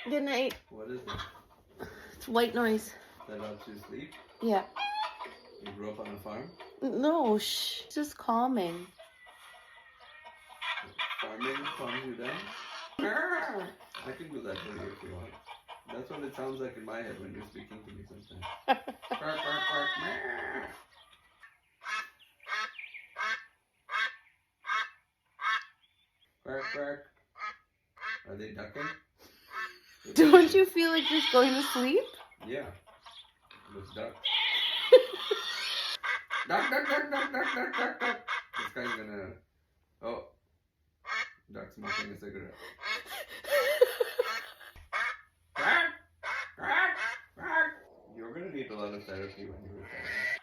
Good night. What is it? It's white noise. That helps you sleep? Yeah. You grew up on a farm? No, shh. It's just calming. Farming calms you down? I can do that for you if you want. That's what it sounds like in my head when you're speaking to me sometimes. Quack, quack, quack, meow. Quack, quack. Are they ducking? Don't you feel like just going to sleep? Yeah. Let's duck. Duck, duck, duck, duck, duck, duck, duck, duck. This guy's gonna... Oh. Duck's smoking a cigarette. Quack, quack, quack. You're gonna need a lot of therapy when you retire.